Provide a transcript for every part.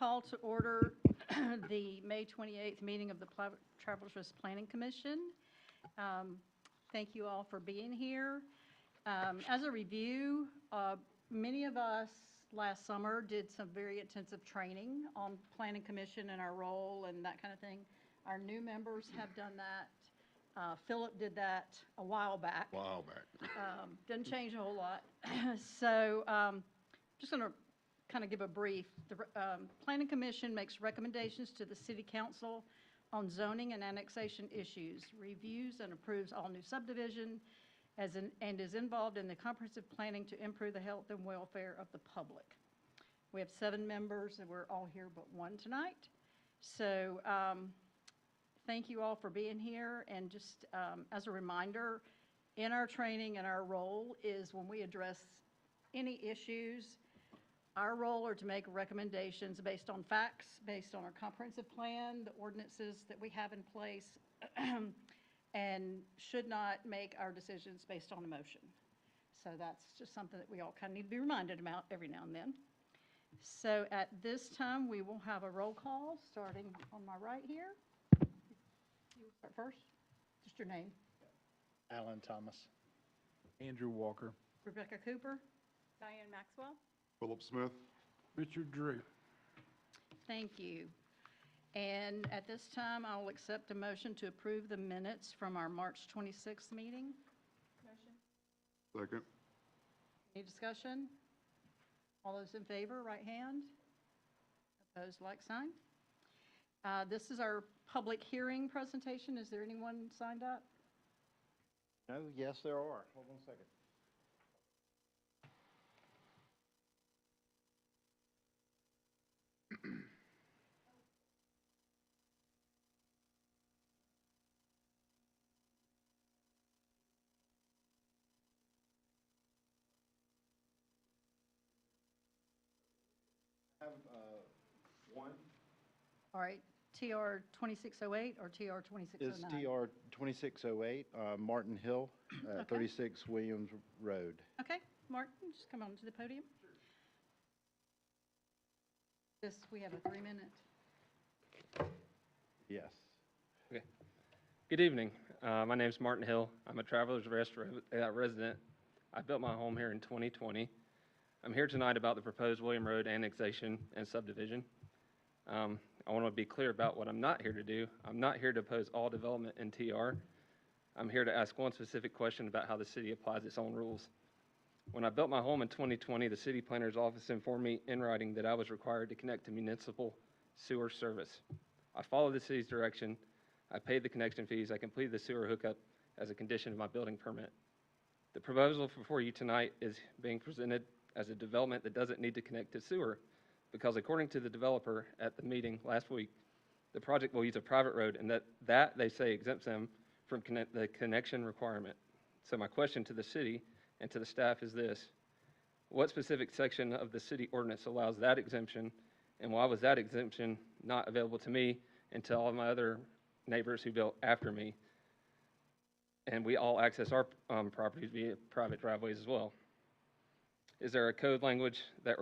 call to order the May 28th meeting of the Travelers Rest Planning Commission. Thank you all for being here. As a review, many of us last summer did some very intensive training on Planning Commission and our role and that kind of thing. Our new members have done that. Philip did that a while back. Didn't change a whole lot. So just going to kind of give a brief. The Planning Commission makes recommendations to the City Council on zoning and annexation issues, reviews and approves all new subdivision, and is involved in the comprehensive planning to improve the health and welfare of the public. We have 7 members, and we're all here but one tonight. So thank you all for being here. And just as a reminder, in our training and our role is when we address any issues, our role are to make recommendations based on facts, based on our comprehensive plan, the ordinances that we have in place, and should not make our decisions based on emotion. So that's just something that we all kind of need to be reminded about every now and then. So at this time, we will have a roll call starting on my right here. You start first. Just your name. Alan Thomas. Andrew Walker. Rebecca Cooper. Diane Maxwell. Philip Smith. Richard Drew. Thank you. And at this time, I'll accept a motion to approve the minutes from our March 26th meeting. Motion. Second. Any discussion? All those in favor, right hand. Opposed, like sign. This is our public hearing presentation. Is there anyone signed up? No, yes, there are. Hold on a second. I have one. All right, TR 2608 or TR 2609? Is TR 2608, Martin Hill, Okay. 36 Williams Road. Okay, Mark, just come on to the podium. We have a 3-minute. Yes. Okay. Good evening. My name is Martin Hill. I'm a Travelers Rest resident. I built my home here in 2020. I'm here tonight about the proposed William Road annexation and subdivision. I want to be clear about what I'm not here to do. I'm not here to oppose all development in TR. I'm here to ask one specific question about how the city applies its own rules. When I built my home in 2020, the city planner's office informed me in writing that I was required to connect to municipal sewer service. I followed the city's direction. I paid the connection fees. I completed the sewer hookup as a condition of my building permit. The proposal before you tonight is being presented as a development that doesn't need to connect to sewer, because according to the developer at the meeting last week, the project will use a private road, and that they say exempts them from the connection requirement. So my question to the city and to the staff is this: what specific section of the city ordinance allows that exemption, and why was that exemption not available to me and to all of my other neighbors who built after me? And we all access our properties via private driveways as well. Is there a code language that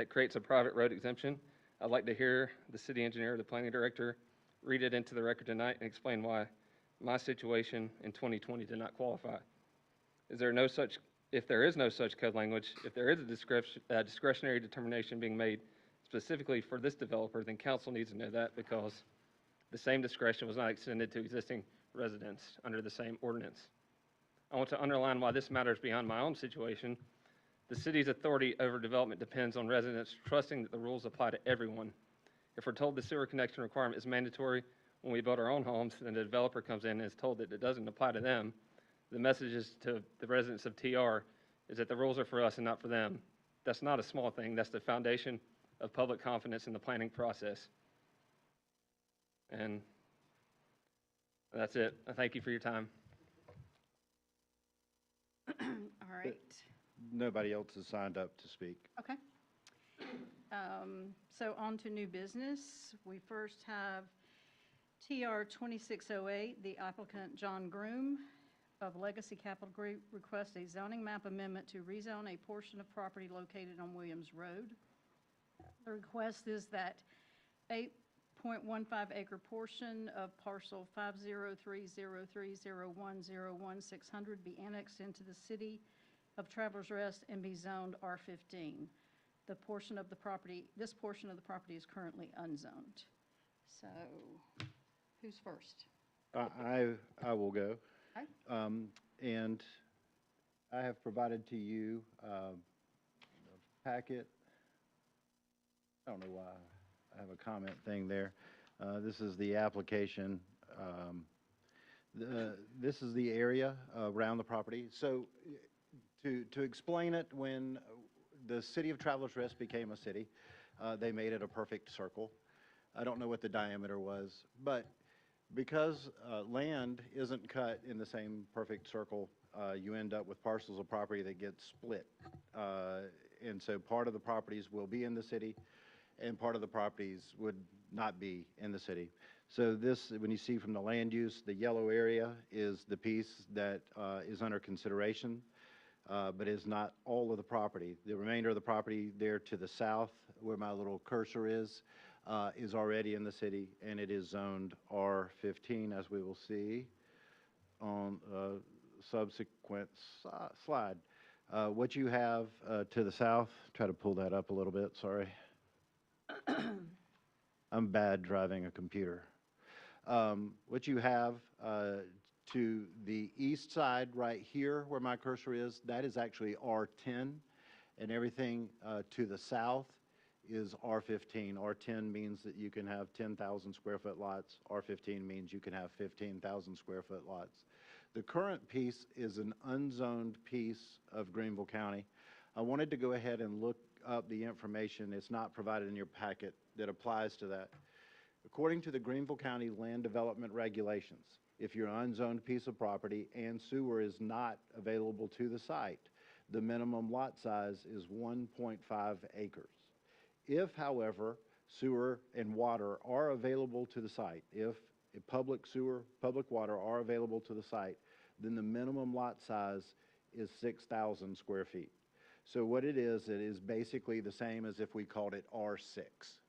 creates a private road exemption? I'd like to hear the city engineer or the planning director read it into the record tonight and explain why my situation in 2020 did not qualify. If there is no such code language, if there is a discretionary determination being made specifically for this developer, then council needs to know that, because the same discretion was not extended to existing residents under the same ordinance. I want to underline why this matters beyond my own situation. The city's authority over development depends on residents trusting that the rules apply to everyone. If we're told the sewer connection requirement is mandatory when we build our own homes, then the developer comes in and is told that it doesn't apply to them, the message is to the residents of TR is that the rules are for us and not for them. That's not a small thing. That's the foundation of public confidence in the planning process. And that's it. I thank you for your time. All right. Nobody else has signed up to speak. Okay. So on to new business. We first have TR 2608, the applicant John Groom of Legacy Capital Group requests a zoning map amendment to rezone a portion of property located on Williams Road. The request is that 8.15 acre portion of parcel 503030101-600 be annexed into the city of Travelers Rest and be zoned R15. This portion of the property is currently unzoned. So, who's first? I will go. Okay. And I have provided to you a packet. I don't know why I have a comment thing there. This is the application. This is the area around the property. So to explain it, when the city of Travelers Rest became a city, they made it a perfect circle. I don't know what the diameter was, but because land isn't cut in the same perfect circle, you end up with parcels of property that get split. And so part of the properties will be in the city, and part of the properties would not be in the city. So this, when you see from the land use, the yellow area is the piece that is under consideration, but is not all of the property. The remainder of the property there to the south, where my little cursor is already in the city, and it is zoned R15, as we will see on a subsequent slide. What you have to the south, try to pull that up a little bit, sorry. I'm bad driving a computer. What you have to the east side right here where my cursor is, that is actually R10, and everything to the south is R15. R10 means that you can have 10,000 square foot lots. R15 means you can have 15,000 square foot lots. The current piece is an unzoned piece of Greenville County. I wanted to go ahead and look up the information. It's not provided in your packet that applies to that. According to the Greenville County Land Development Regulations, if your unzoned piece of property and sewer is not available to the site, the minimum lot size is 1.5 acres. If, however, sewer and water are available to the site, if public sewer, public water are available to the site, then the minimum lot size is 6,000 square feet. So what it is basically the same as if we called it R6,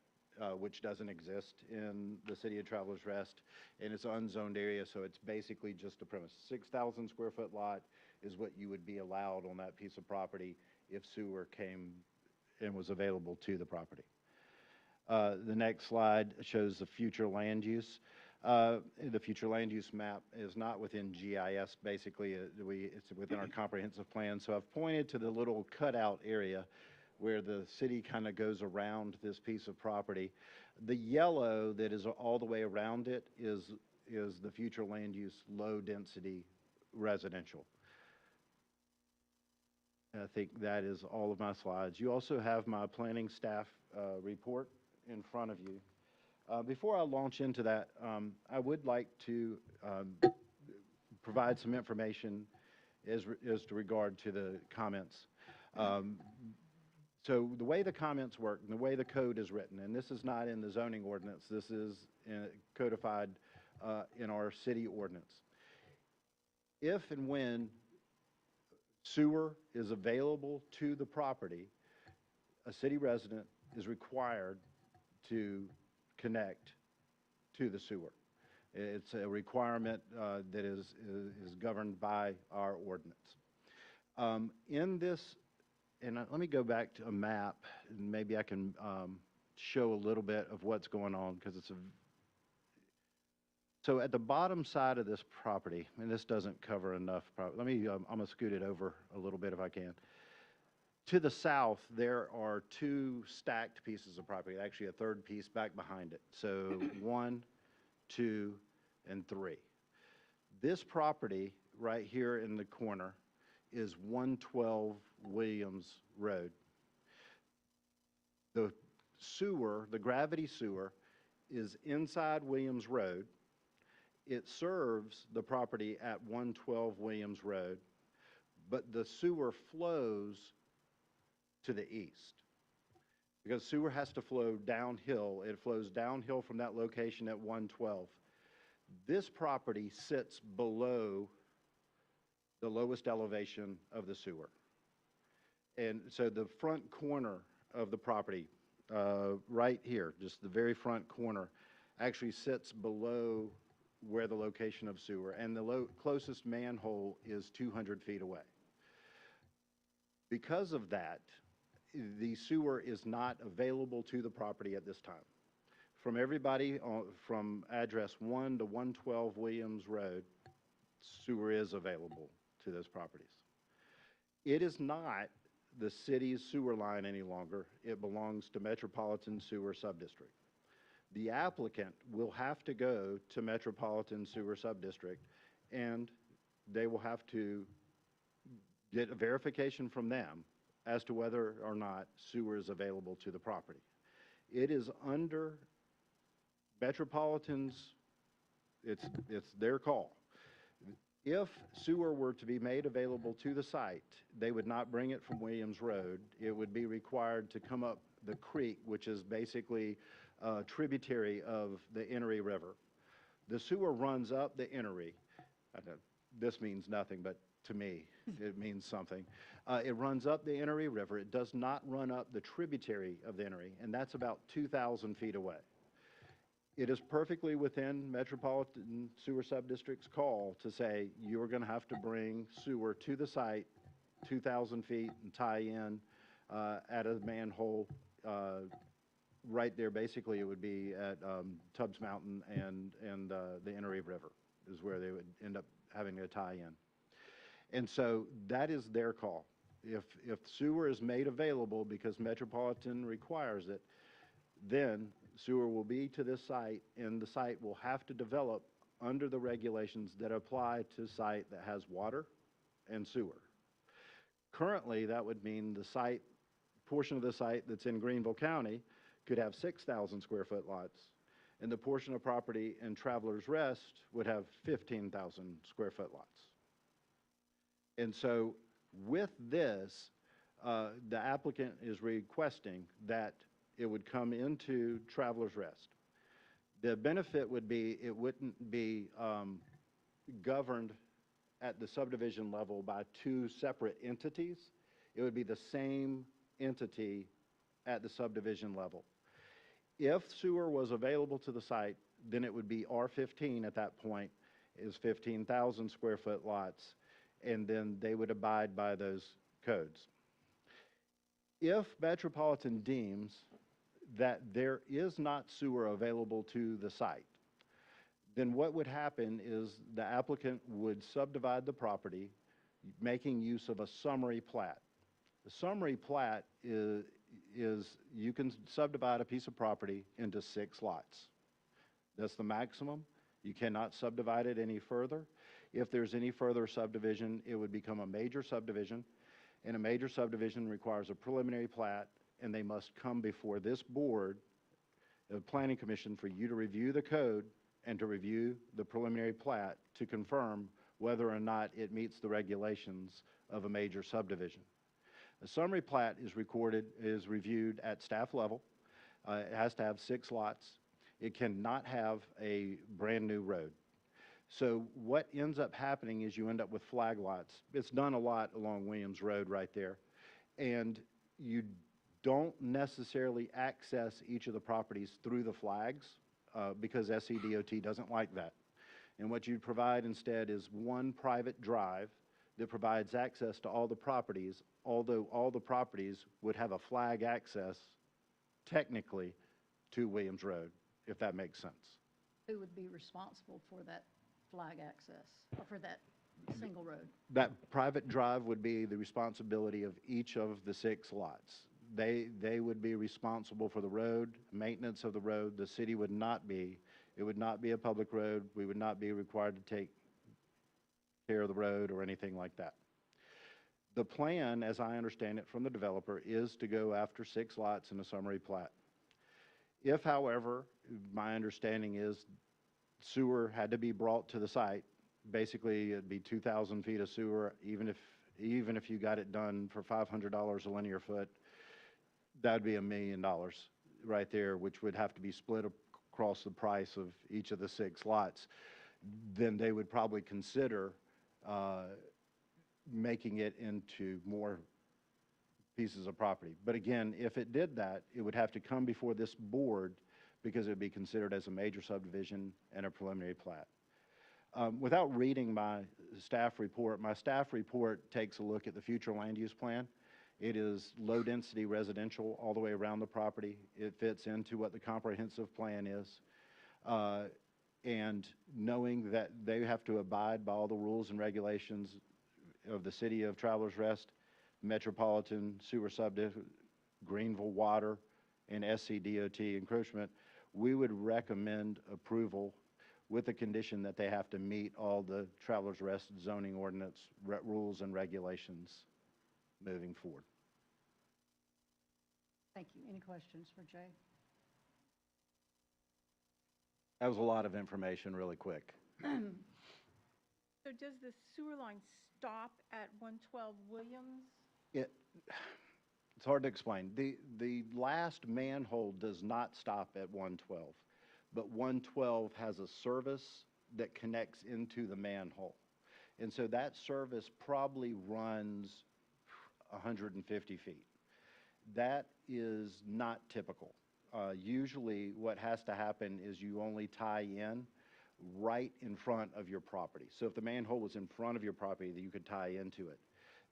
which doesn't exist in the city of Travelers Rest, and it's an unzoned area, so it's basically just a premise. 6,000 square foot lot is what you would be allowed on that piece of property if sewer came and was available to the property. The next slide shows the future land use. The future land use map is not within GIS, basically. It's within our comprehensive plan. So I've pointed to the little cutout area where the city kind of goes around this piece of property. The yellow that is all the way around it is the future land use low density residential. I think that is all of my slides. You also have my planning staff report in front of you. Before I launch into that, I would like to provide some information as to regard to the comments. So the way the comments work and the way the code is written, and this is not in the zoning ordinance, this is codified in our city ordinance. If and when sewer is available to the property, a city resident is required to connect to the sewer. It's a requirement that is governed by our ordinance. In this, and let me go back to a map, and maybe I can show a little bit of what's going on, because it's so at the bottom side of this property, and this doesn't cover enough, let me, I'm going to scoot it over a little bit if I can. To the south, there are two stacked pieces of property, actually a third piece back behind it. So 1, 2, and 3. This property right here in the corner is 112 Williams Road. The sewer, the gravity sewer, is inside Williams Road. It serves the property at 112 Williams Road, but the sewer flows to the east. Because sewer has to flow downhill. It flows downhill from that location at 112. This property sits below the lowest elevation of the sewer. And so the front corner of the property, right here, just the very front corner, actually sits below where the location of sewer, and the closest manhole is 200 feet away. Because of that, the sewer is not available to the property at this time. From everybody from address 1 to 112 Williams Road, sewer is available to those properties. It is not the city's sewer line any longer. It belongs to Metropolitan Sewer Subdistrict. The applicant will have to go to Metropolitan Sewer Subdistrict, and they will have to get a verification from them as to whether or not sewer is available to the property. It is under Metropolitan's, it's their call. If sewer were to be made available to the site, they would not bring it from Williams Road. It would be required to come up the creek, which is basically a tributary of the Enoree River. The sewer runs up the Enoree. This means nothing, but to me, it means something. It runs up the Enoree River. It does not run up the tributary of the Enoree, and that's about 2,000 feet away. It is perfectly within Metropolitan Sewer Subdistrict's call to say you're going to have to bring sewer to the site 2,000 feet and tie in at a manhole right there. Basically, it would be at Tubbs Mountain and the Enoree River is where they would end up having to tie in. And so that is their call. If sewer is made available because Metropolitan requires it, then sewer will be to this site, and the site will have to develop under the regulations that apply to site that has water and sewer. Currently, that would mean the site, portion of the site that's in Greenville County could have 6,000 square foot lots, and the portion of property in Travelers Rest would have 15,000 square foot lots. And so with this, the applicant is requesting that it would come into Travelers Rest. The benefit would be it wouldn't be governed at the subdivision level by two separate entities. It would be the same entity at the subdivision level. If sewer was available to the site, then it would be R15 at that point, is 15,000 square foot lots, and then they would abide by those codes. If Metropolitan deems that there is not sewer available to the site, then what would happen is the applicant would subdivide the property, making use of a summary plat. The summary plat is you can subdivide a piece of property into 6 lots. That's the maximum. You cannot subdivide it any further. If there's any further subdivision, it would become a major subdivision, and a major subdivision requires a preliminary plat, and they must come before this board, the Planning Commission, for you to review the code and to review the preliminary plat to confirm whether or not it meets the regulations of a major subdivision. A summary plat is reviewed at staff level. It has to have 6 lots. It cannot have a brand new road. So what ends up happening is you end up with flag lots. It's done a lot along Williams Road right there. And you don't necessarily access each of the properties through the flags because SCDOT doesn't like that. And what you provide instead is one private drive that provides access to all the properties, although all the properties would have a flag access technically to Williams Road, if that makes sense. Who would be responsible for that flag access, or for that single road? That private drive would be the responsibility of each of the 6 lots. They would be responsible for the road, maintenance of the road. The city would not be. It would not be a public road. We would not be required to take care of the road or anything like that. The plan, as I understand it from the developer, is to go after 6 lots in a summary plat. If, however, my understanding is sewer had to be brought to the site, basically it'd be 2,000 feet of sewer, even if you got it done for $500 a linear foot, that would be $1 million right there, which would have to be split across the price of each of the 6 lots. Then they would probably consider making it into more pieces of property. But again, if it did that, it would have to come before this board because it would be considered as a major subdivision and a preliminary plat. Without reading my staff report takes a look at the future land use plan. It is low-density residential all the way around the property. It fits into what the comprehensive plan is. And knowing that they have to abide by all the rules and regulations of the City of Travelers Rest, Metropolitan Sewer Subdivision, Greenville Water, and SCDOT encroachment, we would recommend approval with the condition that they have to meet all the Travelers Rest zoning ordinance rules and regulations moving forward. Thank you. Any questions for Jay? That was a lot of information really quick. So does the sewer line stop at 112 Williams? It's hard to explain. The last manhole does not stop at 112, but 112 has a service that connects into the manhole. And so that service probably runs 150 feet. That is not typical. Usually what has to happen is you only tie in right in front of your property. So if the manhole was in front of your property, that you could tie into it.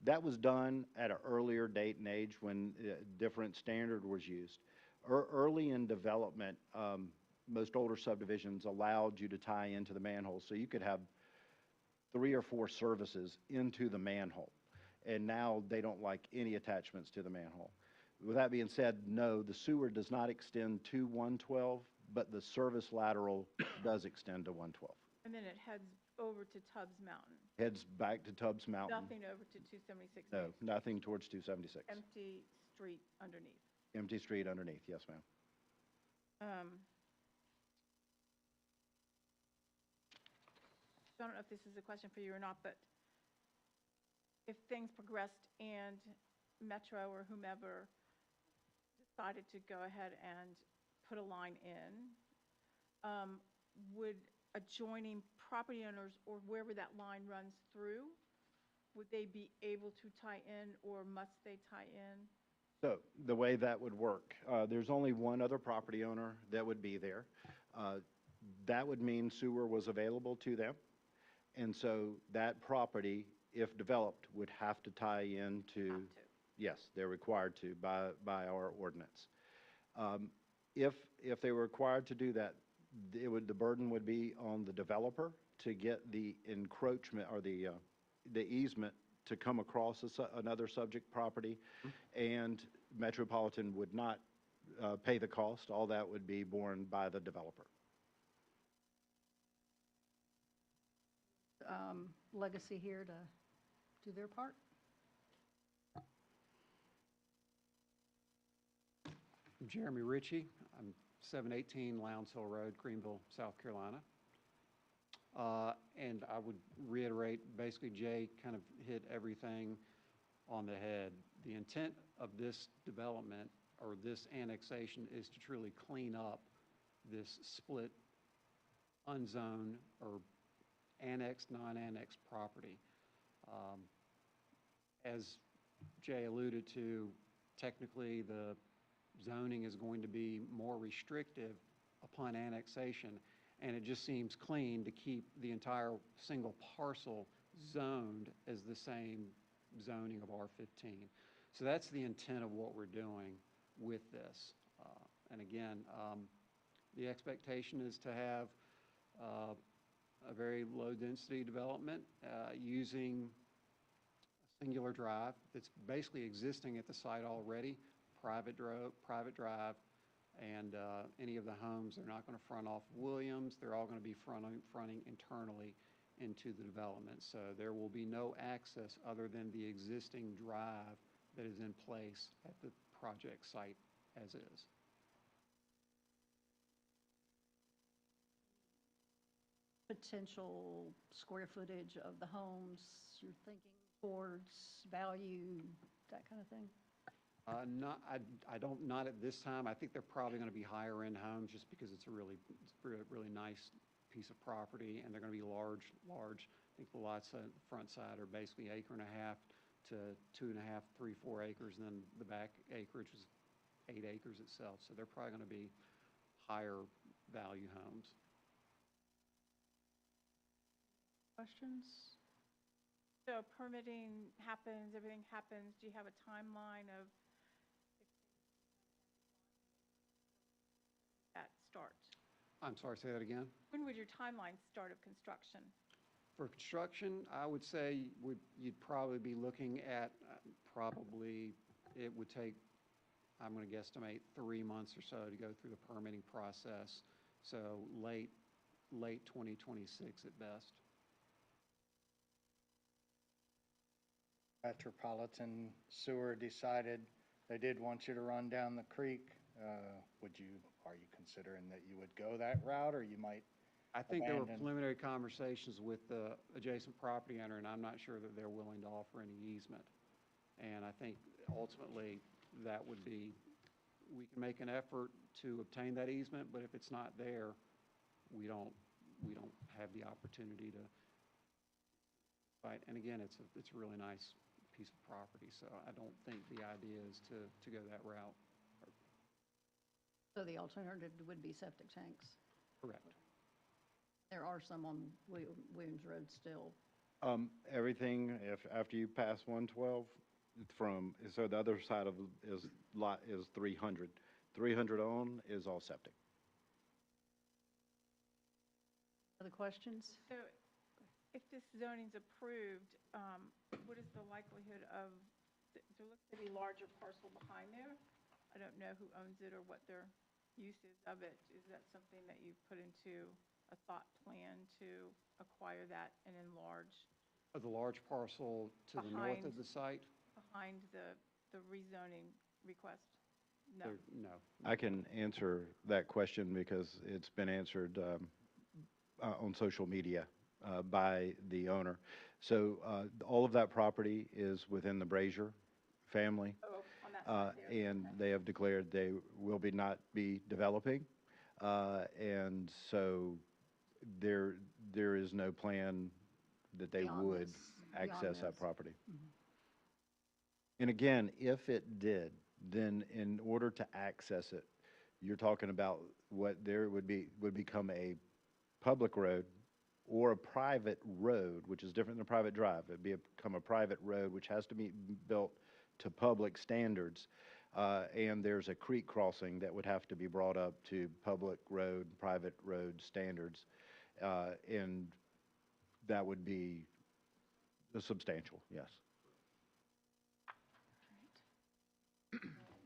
That was done at an earlier date and age when a different standard was used. Early in development, most older subdivisions allowed you to tie into the manhole, so you could have 3 or 4 services into the manhole. And now they don't like any attachments to the manhole. With that being said, no, the sewer does not extend to 112, but the service lateral does extend to 112. And then it heads over to Tubbs Mountain? Heads back to Tubbs Mountain. Nothing over to 276? No, Main Street? nothing towards 276. Empty street underneath? Empty street underneath, yes, ma'am. I don't know if this is a question for you or not, but if things progressed and Metro or whomever decided to go ahead and put a line in, would adjoining property owners or wherever that line runs through, would they be able to tie in, or must they tie in? So the way that would work, there's only one other property owner that would be there. That would mean sewer was available to them. And so that property, if developed, would have to tie into. Have to. Yes, they're required to by our ordinance. If they were required to do that, the burden would be on the developer to get the encroachment or the easement to come across another subject property, and Metropolitan would not pay the cost. All that would be borne by the developer. Legacy here to do their part? I'm Jeremy Ritchie. I'm 718 Lowndes Hill Road, Greenville, South Carolina. And I would reiterate, basically Jay kind of hit everything on the head. The intent of this development or this annexation is to truly clean up this split, unzoned or annexed, non-annexed property. As Jay alluded to, technically the zoning is going to be more restrictive upon annexation, and it just seems clean to keep the entire single parcel zoned as the same zoning of R15. So that's the intent of what we're doing with this. And again, the expectation is to have a very low-density development using a singular drive that's basically existing at the site already, private drive, and any of the homes, they're not going to front off Williams. They're all going to be fronting internally into the development. So there will be no access other than the existing drive that is in place at the project site as is. Potential square footage of the homes you're thinking towards, value, that kind of thing? Not at this time. I think they're probably going to be higher end homes just because it's a really nice piece of property, and they're going to be large. I think the lots on the front side are basically 1.5 to 2.5, 3, 4 acres, and then the back acreage was 8 acres itself. So they're probably going to be higher value homes. Questions? So permitting happens, everything happens, do you have a timeline of that start? I'm sorry, say that again? When would your timeline start of construction? For construction, I would say you'd probably be looking at, probably, it would take, I'm going to guesstimate, 3 months or so to go through the permitting process. So late 2026 at best. Metropolitan Sewer decided they did want you to run down the creek, are you considering that you would go that route, or you might? I think there were Abandoned. preliminary conversations with the adjacent property owner, and I'm not sure that they're willing to offer any easement. And I think ultimately that would be, we can make an effort to obtain that easement, but if it's not there, we don't have the opportunity to fight. And again, it's a really nice piece of property, so I don't think the idea is to go that route. So the alternative would be septic tanks. Correct. There are some on Williams Road still. Everything, after you pass 112, so the other side of is 300. 300 on is all septic. Other questions? So if this zoning's approved, what is the likelihood of, there looks to be larger parcel behind there? I don't know who owns it or what their use is of it. Is that something that you put into a thought plan to acquire that and enlarge The large parcel to the north of Behind. the site? behind the rezoning request? No. No. I can answer that question because it's been answered on social media by the owner. So all of that property is within the Brazier family, Oh, on that side there. and Okay. they have declared they will not be developing. And so there is no plan that they Beyond would this- beyond access that this. property. And again, if it did, then in order to access it, you're talking about what there would become a public road or a private road, which is different than a private drive. It'd become a private road, which has to be built to public standards. And there's a creek crossing that would have to be brought up to public road, private road standards. And that would be substantial, yes.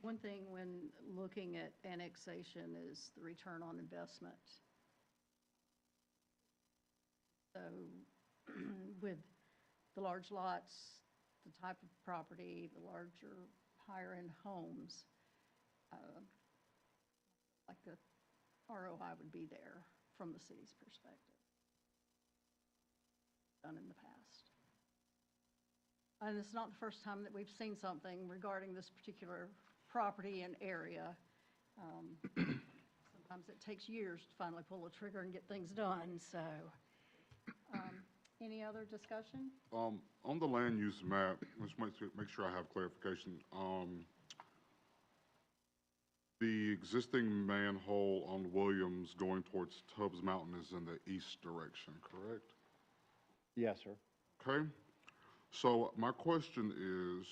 One thing when looking at annexation is the return on investment. So with the large lots, the type of property, the larger, higher-end homes, like the ROI would be there from the city's perspective. Done in the past. And it's not the first time that we've seen something regarding this particular property and area. Sometimes it takes years to finally pull the trigger and get things done, so. Any other discussion? On the land use map, let's make sure I have clarification. The existing manhole on Williams going towards Tubbs Mountain is in the east direction, correct? Yes, sir. Okay, so my question is,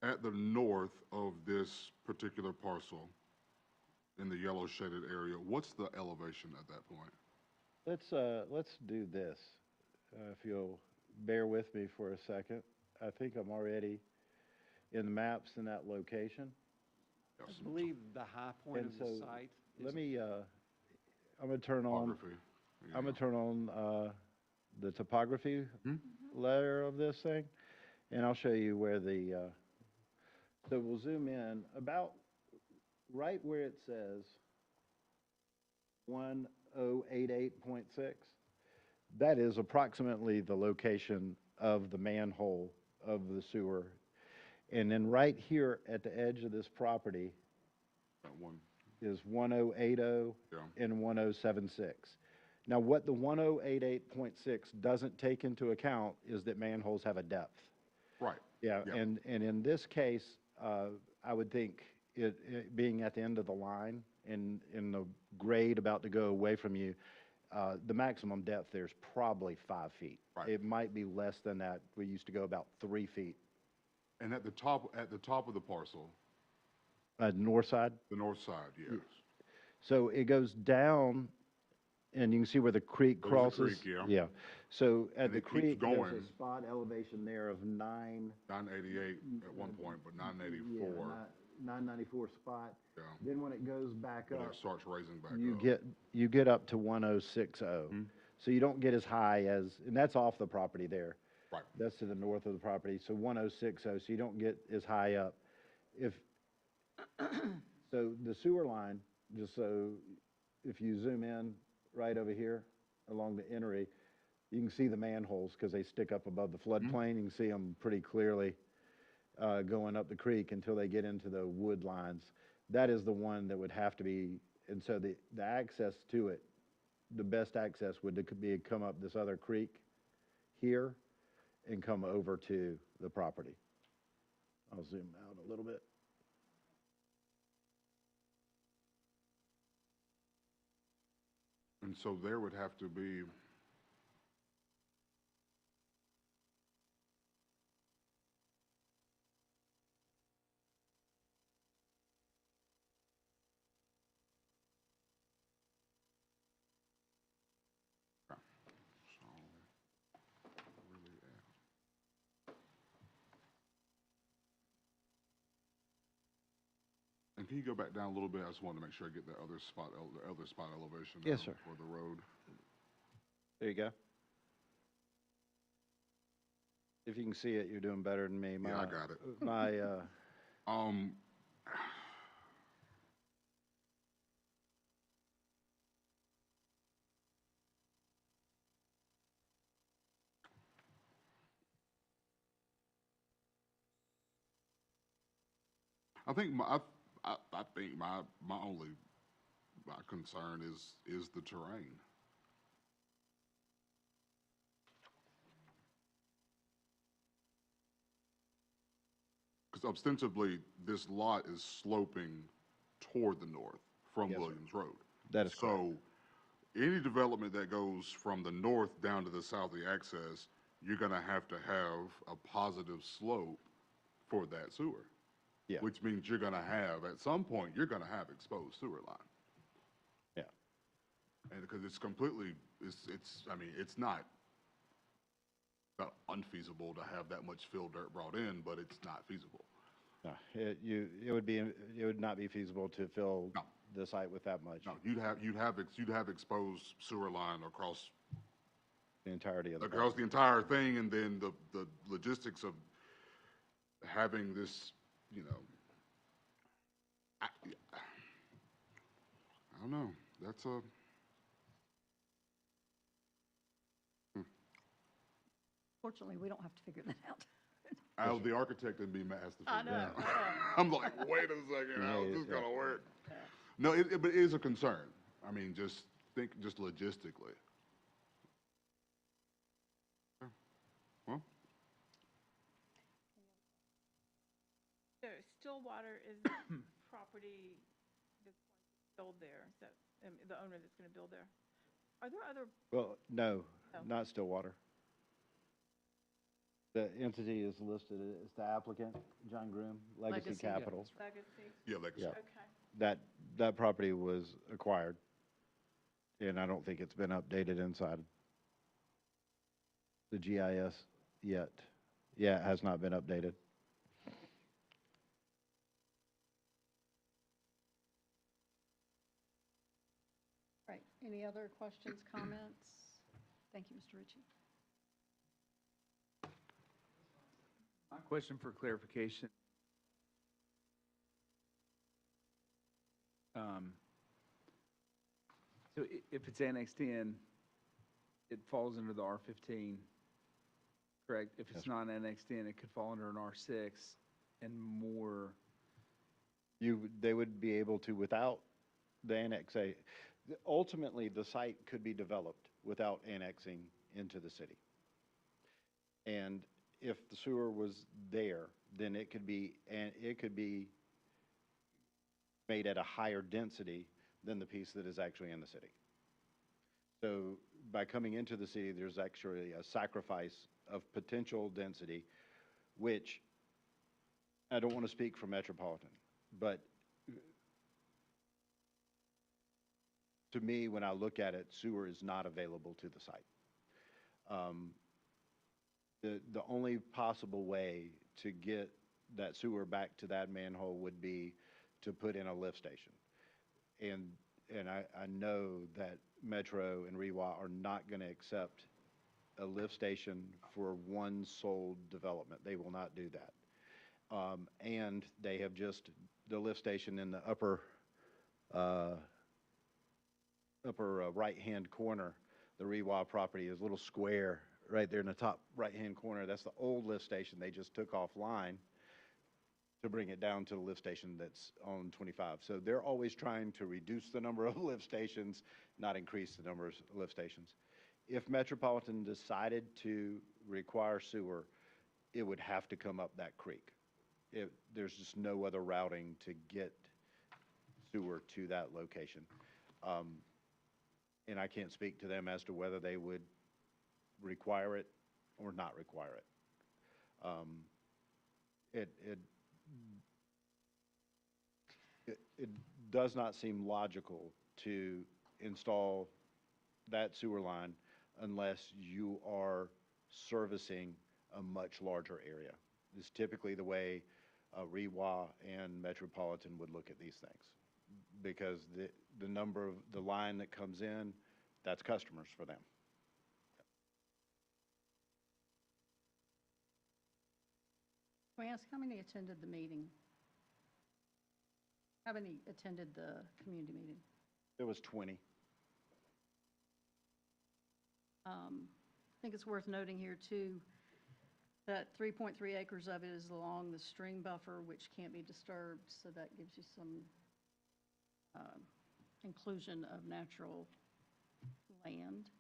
at the north of this particular parcel, in the yellow shaded area, what's the elevation at that point? Let's do this, if you'll bear with me for a second. I think I'm already in the maps in that location. I believe the high point And of the so, site is. Let me, I'm gonna turn on, Topography. I'm gonna turn on the topography Hmm? layer of this thing, and I'll show you where the, so we'll zoom in about right where it says 1088.6. That is approximately the location of the manhole of the sewer. And then right here at the edge of this property That one, is 1080 yeah. and 1076. Now, what the 1088.6 doesn't take into account is that manholes have a depth. Right. Yeah, Yeah. and in this case, I would think it being at the end of the line in the grade about to go away from you, the maximum depth there is probably 5 feet. Right. It might be less than that. We used to go about 3 feet. And at the top of the parcel, North side, the north side, yes. so it goes down, and you can see where the creek There's the crosses. creek, yeah. Yeah, so at And the it keeps creek, there's going. a spot elevation there of 988 at one point, but 984, 994 spot. yeah. Then when it goes back But up, it starts raising back you up. get up to 1060. Mm-hmm. So you don't get as high as, and that's off the property there. Right. That's to the north of the property, so 1060, so you don't get as high up. So the sewer line, just so, if you zoom in right over here along the entry, you can see the manholes because they stick up above the floodplain. You can see them pretty clearly going up the creek until they get into the wood lines. That is the one that would have to be, and so the access to it, the best access would be come up this other creek here and come over to the property. I'll zoom out a little bit. And so there would have to be, okay, so, really and can you go back down a little bit? I just wanted to make sure I get that other spot, the other spot elevation. Yes, down sir. For the road. There you go. If you can see it, you're doing better than me. Yeah, I got it. My, I think I think my only concern is the terrain. Because ostensibly, this lot is sloping toward the north from Yes, sir. Williams Road. That is correct. So, any development that goes from the north down to the south of the access, you're gonna have to have a positive slope for that sewer. Yeah. Which means you're gonna have, at some point, you're gonna have exposed sewer line. yeah, And because it's completely, I mean, it's not unfeasible to have that much fill dirt brought in, but it's not feasible. no, it would not be feasible to fill No. the site with that much, No, you'd have exposed sewer line across the entirety of the. across the entire thing, and then the logistics of having this, you know, I don't know, that's a, Fortunately, we don't have to figure that out. the architect and me has to I figure it know, out. I know. I'm like, wait a second, how's Yeah, this yeah. gonna work? No, but it is a concern. I mean, just logistically. Yeah. Well, So Stillwater is property that's going to build there, is that, the owner that's going to build there? Are there other, Well, no, Oh. not Stillwater. The entity is listed as the applicant, John Groom, Legacy Legacy, yeah. Capital. legacy? yeah, like, Yeah. Okay. That property was acquired, and I don't think it's been updated inside the GIS yet. Yeah, it has not been updated. Right, any other questions, comments? Thank you, Mr. Ritchie. My question for clarification. So if it's annexed in, it falls under the R15, correct? If it's not annexed in, it could fall under an R6 and more. They would be able to, without the annexation, ultimately, the site could be developed without annexing into the city. And if the sewer was there, then it could be, and it could be made at a higher density than the piece that is actually in the city. So by coming into the city, there's actually a sacrifice of potential density, which I don't want to speak for Metropolitan, but to me, when I look at it, sewer is not available to the site. The only possible way to get that sewer back to that manhole would be to put in a lift station. And I know that Metro and REWA are not going to accept a lift station for one sole development. They will not do that. And they have just, the lift station in the upper right-hand corner, the REWA property is a little square right there in the top right-hand corner. That's the old lift station they just took offline to bring it down to the lift station that's on 25. So they're always trying to reduce the number of lift stations, not increase the number of lift stations. If Metropolitan decided to require sewer, it would have to come up that creek. There's just no other routing to get sewer to that location. And I can't speak to them as to whether they would require it or not require it. It does not seem logical to install that sewer line unless you are servicing a much larger area. This is typically the way REWA and Metropolitan would look at these things, because the number of the line that comes in, that's customers for them. Can we ask how many attended the meeting? How many attended the community meeting? There was 20. I think it's worth noting here, too, that 3.3 acres of it is along the stream buffer, which can't be disturbed, so that gives you some inclusion of natural land.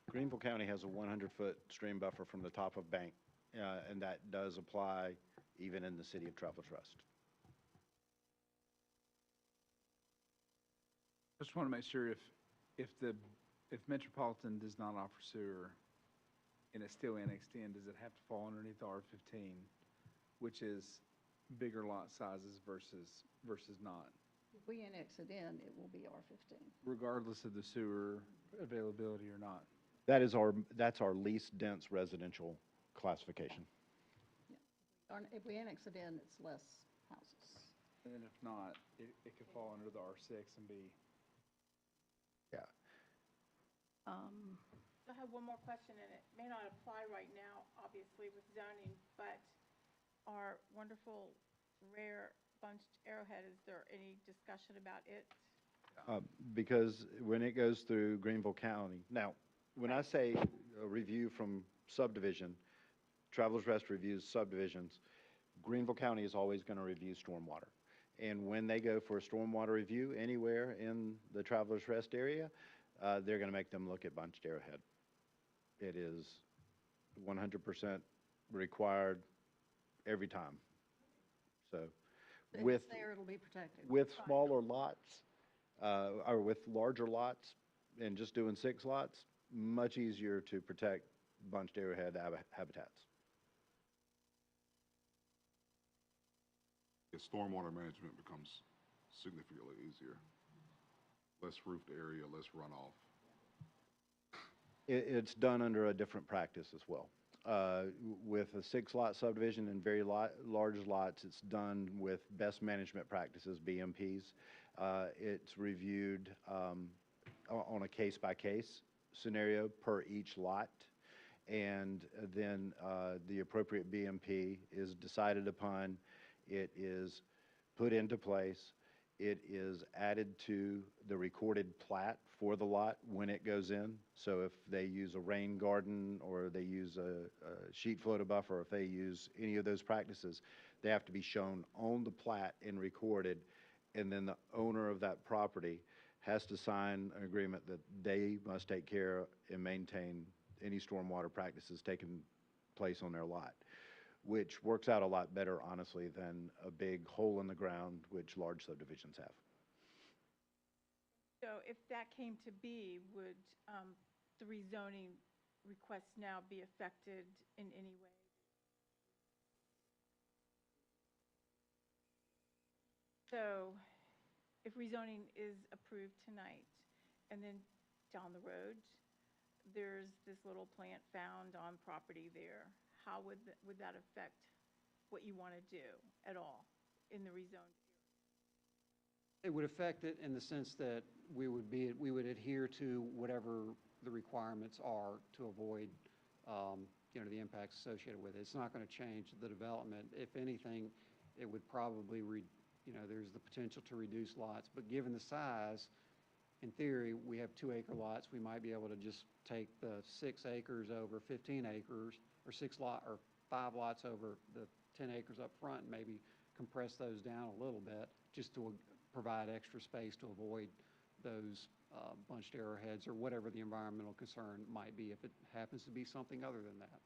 Greenville County has a 100-foot stream buffer from the top of Bank, and that does apply even in the city of Travelers Rest. I just want to make sure if Metropolitan does not offer sewer and it's still annexed in, does it have to fall underneath the R15, which is bigger lot sizes versus not? If we annex it in, it will be R15. Regardless of the sewer availability or not? That's our least dense residential classification. If we annex it in, it's less houses. And then if not, it could fall under the R6 and be. Yeah. I have one more question, and it may not apply right now, obviously, with zoning, but our wonderful rare bunched arrowhead, is there any discussion about it? Because when it goes through Greenville County, now, when I say a review from subdivision, Travelers Rest reviews subdivisions, Greenville County is always going to review stormwater. And when they go for a stormwater review anywhere in the Travelers Rest area, they're going to make them look at bunched arrowhead. It is 100% required every time. So If with, it's there, it'll be protected. with Fine. smaller lots, or with larger lots, and just doing 6 lots, much easier to protect bunched arrowhead habitats. The stormwater management becomes significantly easier. Less roofed area, less runoff. It's done under a different practice as well. With a 6-lot subdivision and very large lots, it's done with best management practices, BMPs. It's reviewed on a case-by-case scenario per each lot, and then the appropriate BMP is decided upon. It is put into place. It is added to the recorded plat for the lot when it goes in. So if they use a rain garden, or they use a sheet floater buffer, if they use any of those practices, they have to be shown on the plat and recorded. And then the owner of that property has to sign an agreement that they must take care and maintain any stormwater practices taken place on their lot, which works out a lot better, honestly, than a big hole in the ground, which large subdivisions have. So if that came to be, would the rezoning request now be affected in any way? So if rezoning is approved tonight, and then down the road, there's this little plant found on property there, how would that affect what you want to do at all in the rezoned? It would affect it in the sense that we would adhere to whatever the requirements are to avoid, the impacts associated with it. It's not going to change the development. If anything, it would probably, there's the potential to reduce lots. But given the size, in theory, we have 2-acre lots. We might be able to just take the 6 acres over 15 acres, or 5 lots over the 10 acres up front, and maybe compress those down a little bit, just to provide extra space to avoid those bunched arrowheads or whatever the environmental concern might be, if it happens to be something other than that.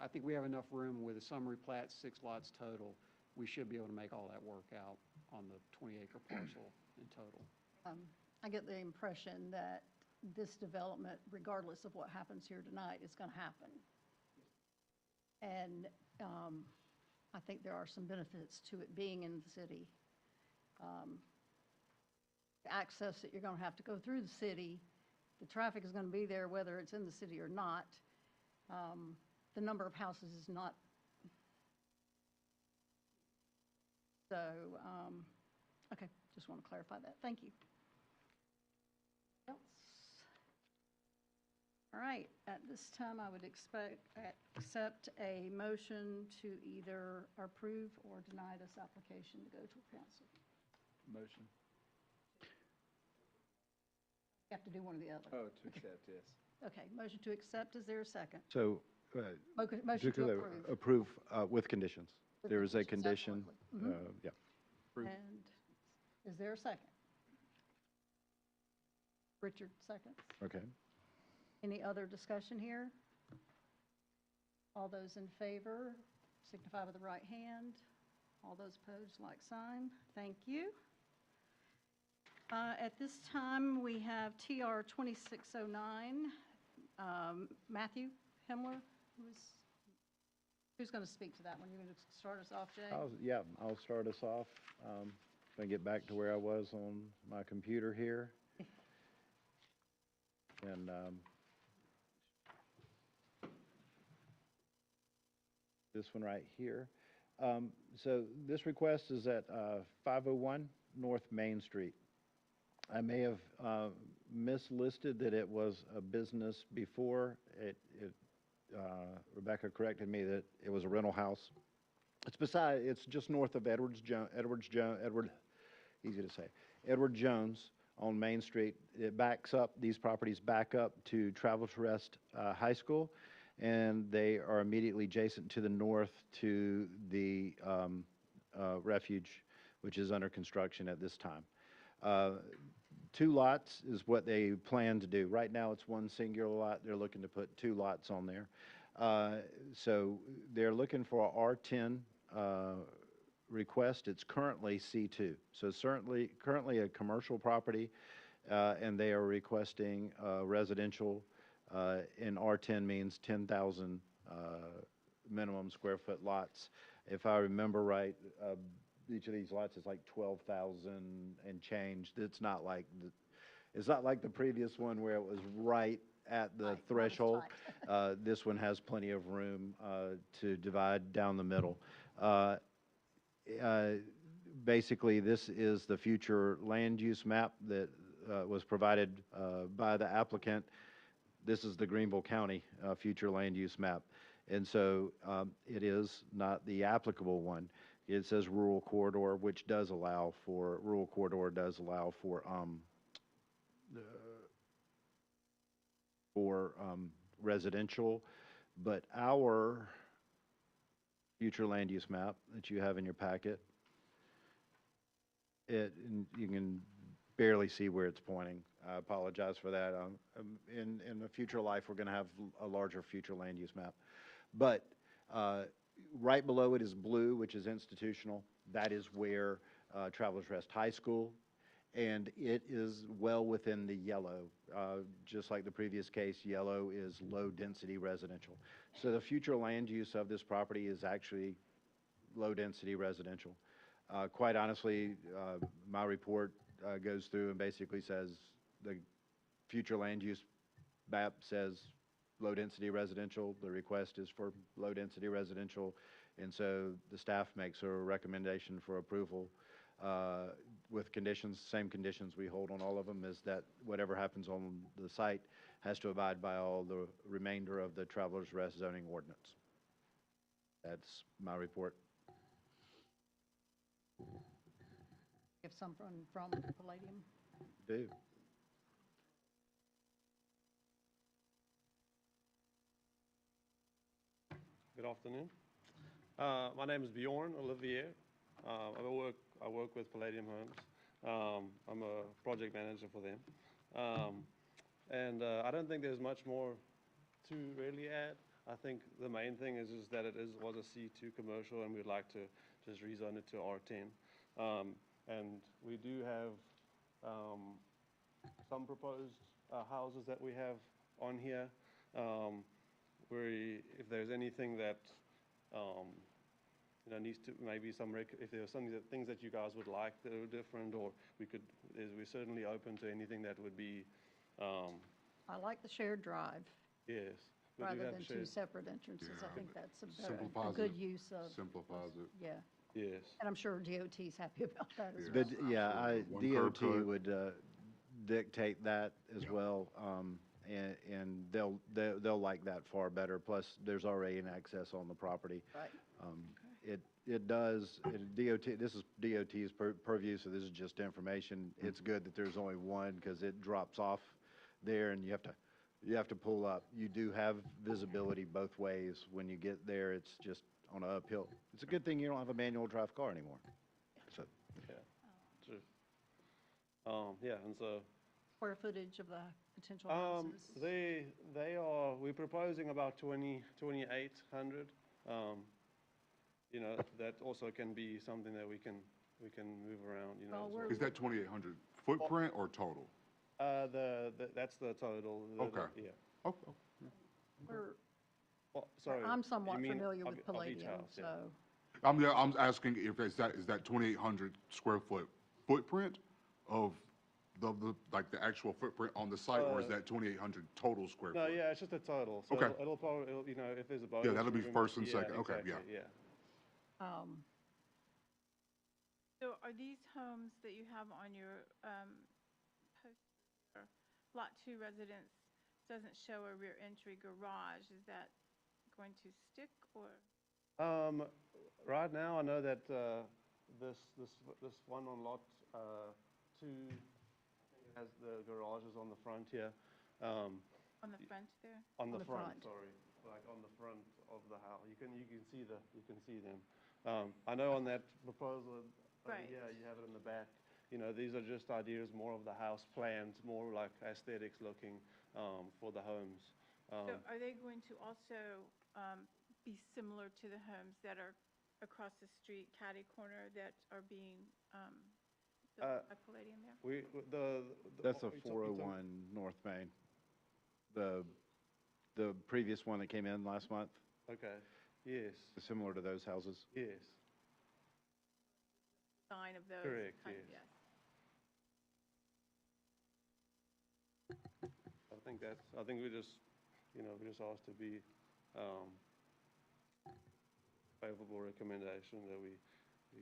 I think we have enough room with a summary plat, 6 lots total. We should be able to make all that work out on the 20-acre parcel in total. I get the impression that this development, regardless of what happens here tonight, is going to happen. And I think there are some benefits to it being in the city. The access that you're going to have to go through the city, the traffic is going to be there whether it's in the city or not. The number of houses is not. So, okay, just want to clarify that. Thank you. Else? All right, at this time, I would accept a motion to either approve or deny this application to go to council. Motion. You have to do one or the other. Oh, to accept, yes. Okay, motion to accept, is there a second? So, Motion to particularly approve. approve with conditions. With There is a conditions, condition, absolutely. yeah. Approve. And is there a second? Richard, seconds. Okay. Any other discussion here? All those in favor signify with the right hand. All those opposed, like sign. Thank you. At this time, we have TR 2609. Matthew Himmler, who's going to speak to that one? You're going to start us off, Jay? I'll start us off. If I get back to where I was on my computer here. And this one right here. So this request is at 501 North Main Street. I may have mislisted that it was a business before. Rebecca corrected me that it was a rental house. It's just north of Edward Jones on Main Street. It backs up, these properties back up to Travelers Rest High School, and they are immediately adjacent to the north to the refuge, which is under construction at this time. 2 lots is what they plan to do. Right now, it's one singular lot. They're looking to put 2 lots on there. So they're looking for a R10 request. It's currently C2. So currently a commercial property, and they are requesting residential, and R10 means 10,000 minimum square foot lots. If I remember right, each of these lots is like 12,000 and change. It's not like the previous one where it was right at the threshold. This one has plenty of room to divide down the middle. Basically, this is the future land use map that was provided by the applicant. This is the Greenville County future land use map. And so it is not the applicable one. It says rural corridor, which does allow for, residential, but our future land use map that you have in your packet, you can barely see where it's pointing. I apologize for that. In a future life, we're going to have a larger future land use map. But right below it is blue, which is institutional. That is where Travelers Rest High School, and it is well within the yellow. Just like the previous case, yellow is low-density residential. So the future land use of this property is actually low-density residential. Quite honestly, my report goes through and basically says the future land use map says low-density residential. The request is for low-density residential. And so the staff makes a recommendation for approval with conditions, same conditions we hold on all of them, is that whatever happens on the site has to abide by all the remainder of the Travelers Rest zoning ordinance. That's my report. If someone from Palladium. Do. Good afternoon. My name is Bjorn Olivier. I work with Palladium Homes. I'm a project manager for them. I don't think there's much more to really add. I think the main thing is that it was a C2 commercial, and we'd like to just rezone it to R10. And we do have some proposed houses that we have on here. If there's anything that needs to maybe if there's things that you guys would like that are different, or we're certainly open to anything that would be. I like the shared drive Yes. we do rather have than two shared- separate entrances. I Yeah. think that's a Simplifies good it. use of. Simplifies it. Yeah, Yes. and I'm sure DOT's happy about that as Yeah. well. But yeah, One curb DOT cut. would dictate that as Yeah. well, and they'll like that far better. Plus, there's already an access on the property. Right. It does, DOT, this is DOT's purview, so this is just information. It's good that there's only one, because it drops off there and you have to pull up. You do have visibility both ways. When you get there, it's just on an uphill. It's a good thing you don't have a manual drive car anymore. So, Yeah. True. Yeah, and so. Square footage of the potential houses. We're proposing about 2,800. That also can be something that we can move around, Well, as we're- Is that 2,800 footprint or total? That's the total. Okay. Yeah. Oh, We're- Well, sorry. I'm somewhat you mean familiar of- with of each Palladium, house, yeah. so. I'm asking if is that 2,800 square foot footprint of like the actual footprint on the site, or is that 2,800 total square No, foot? yeah, it's just a total. So Okay. it'll probably, if there's a bonus. that'll be room, first and second. Okay, exactly, yeah. So are these homes that you have on your poster, Lot 2 residence doesn't show a rear entry garage, is that going to stick, or? Right now, I know that this one on lot 2 has the garages on the front here. On the front there? On the the front, front. sorry, like on the front of the house. You can see them. I know on that proposal, Right. yeah, you have it in the back. These are just ideas, more of the house plans, more like aesthetics looking for the homes. So are they going to also be similar to the homes that are across the street, catty corner, that are being built by Palladium there? that's a you're talking- 401 North Main. The previous one that came in last month, Okay, yes, is similar to those houses. yes. Sign of those? Correct, kind- yes. I think we just asked to be favorable recommendation that we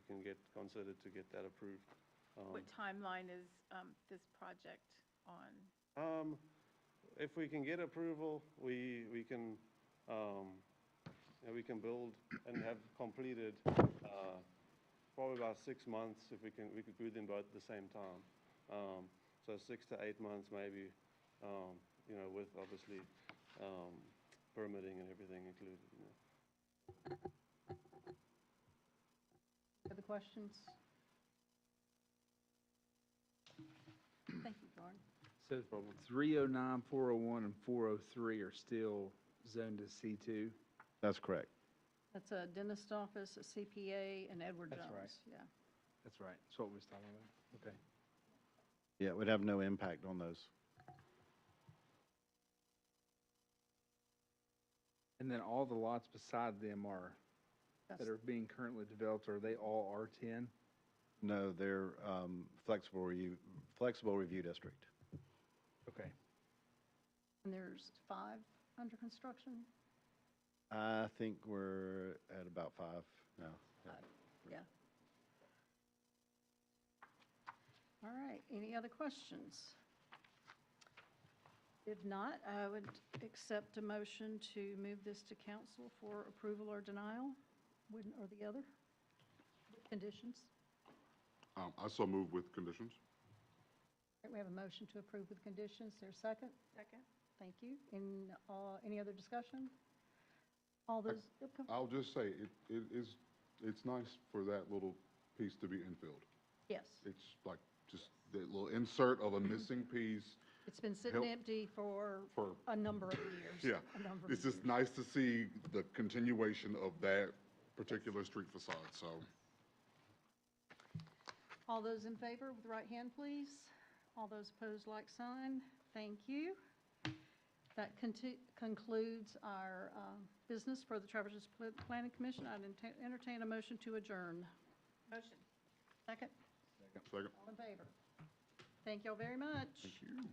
can get considered to get that approved. What timeline is this project on? If we can get approval, we can build and have completed probably about 6 months if we could do them both at the same time. So 6 to 8 months maybe, with obviously permitting and everything included. Other questions? Thank you, Jordan. So 309, 401, and 403 are still zoned as C2? That's correct. That's a dentist office, a CPA, and Edward That's Jones. right. Yeah. That's right, that's what we was talking about. Okay. Yeah, it would have no impact on those. And then all the lots beside them are, That's- that are being currently developed, are they all R10? No, they're flexible review district. Okay. And there's 5 under construction? I think we're at about 5 now. Yeah. Yeah. All right, any other questions? If not, I would accept a motion to move this to council for approval or denial, one or the other. Conditions? I so move with conditions. All right, we have a motion to approve with conditions. There's a second? Second? Thank you. In, any other discussion? All those, yep, go. I'll just say, it's nice for that little piece to be infilled. Yes, It's like just the little insert of a missing piece. it's been sitting Help. empty for For- a number of years. Yeah, A number of it's just years. nice to see the continuation of that particular street facade, so. All those in favor with the right hand, please. All those opposed, like sign. Thank you. That concludes our business for the Travelers Planning Commission. I'd entertain a motion to adjourn. Motion. Second? Second. All in favor? Thank y'all very much. Thank you.